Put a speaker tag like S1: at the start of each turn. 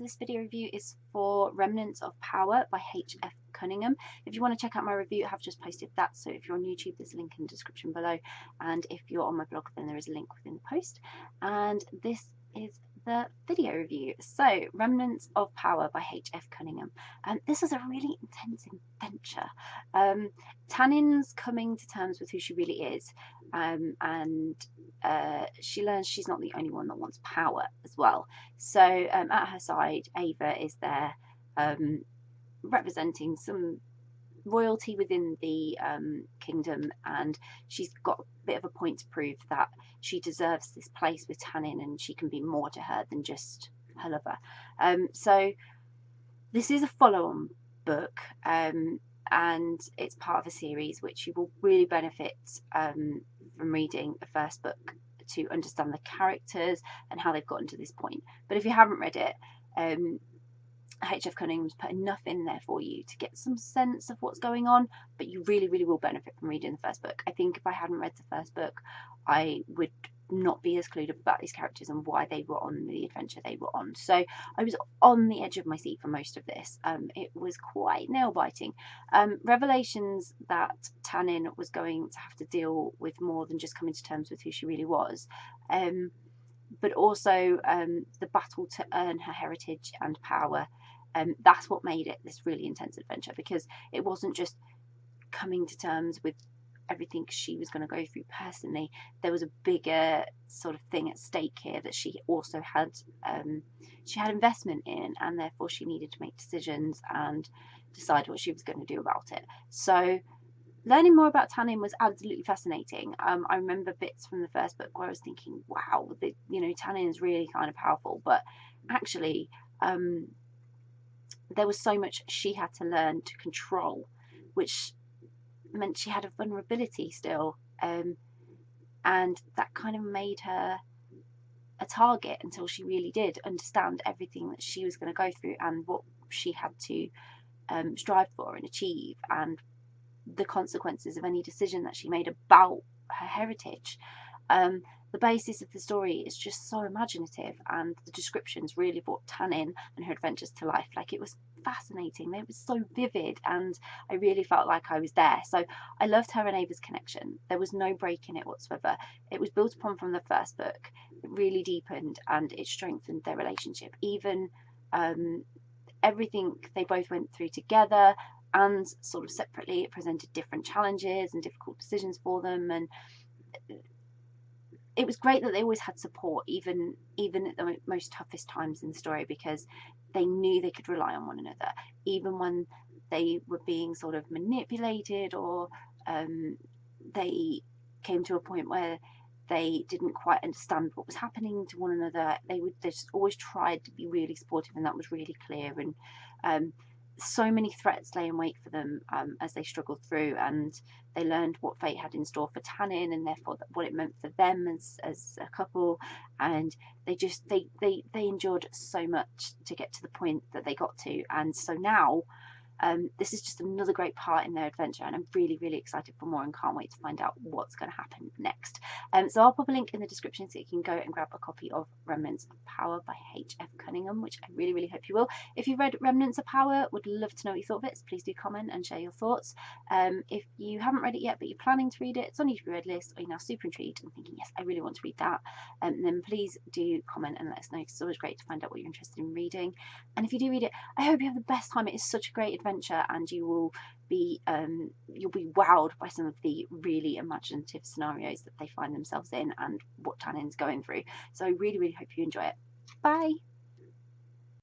S1: this video review is for Remnants of Power by H.F. Cunningham. If you want to check out my review, I have just posted that. So if you're on YouTube, there's a link in the description below. And if you're on my blog, then there is a link within the post. And this is the video review. So, Remnants of Power by H.F. Cunningham. This was a really intense adventure. Tannin's coming to terms with who she really is, and she learns she's not the only one that wants power as well. So at her side, Ava is there, representing some royalty within the kingdom, and she's got a bit of a point to prove that she deserves this place with Tannin and she can be more to her than just her lover. So this is a follow-on book, and it's part of a series which you will really benefit from reading the first book to understand the characters and how they've gotten to this point. But if you haven't read it, H.F. Cunningham's put enough in there for you to get some sense of what's going on, but you really will benefit from reading the first book. I think if I hadn't read the first book, I would not be as clued up about these characters and why they were on the adventure they were on. So I was on the edge of my seat for most of this. It was quite nail-biting. Revelations that Tannin was going to have to deal with more than just coming to terms with who she really was, but also the battle to earn her heritage and power. That's what made it this really intense adventure, because it wasn't just coming to terms with everything she was going to go through personally. There was a bigger sort of thing at stake here that she also had investment in, and therefore she needed to make decisions and decide what she was going to do about it. So learning more about Tannin was absolutely fascinating. I remember bits from the first book where I was thinking, wow, Tannin is really kind of powerful, but actually there was so much she had to learn to control, which meant she had a vulnerability still, and that kind of made her a target until she really did understand everything that she was going to go through and what she had to strive for and achieve, and the consequences of any decision that she made about her heritage. The basis of the story is just so imaginative, and the descriptions really brought Tannin and her adventures to life. Like, it was fascinating. They were so vivid, and I really felt like I was there. So I loved her and Ava's connection. There was no break in it whatsoever. It was built upon from the first book. It really deepened and it strengthened their relationship. Even everything they both went through together and sort of separately, it presented different challenges and difficult decisions for them, and it was great that they always had support, even at the most toughest times in the story, because they knew they could rely on one another, even when they were being sort of manipulated, or they came to a point where they didn't quite understand what was happening to one another. They just always tried to be really supportive, and that was really clear. And so many threats lay in wait for them as they struggled through, and they learned what fate had in store for Tannin, and therefore what it meant for them as a couple. And they endured so much to get to the point that they got to, and so now this is just another great part in their adventure, and I'm really excited for more and can't wait to find out what's going to happen next. So I'll pop a link in the description so you can go and grab a copy of Remnants of Power by H.F. Cunningham, which I really hope you will. If you've read Remnants of Power, would love to know what you thought of it, so please do comment and share your thoughts. If you haven't read it yet but you're planning to read it, it's on your to-be-read list, or you're now super intrigued and thinking, yes, I really want to read that, then please do comment and let us know, because it's always great to find out what you're interested in reading. And if you do read it, I hope you have the best time. It is such a great adventure, and you'll be wowed by some of the really imaginative scenarios that they find themselves in and what Tannin's going through. So I really hope you enjoy it. Bye.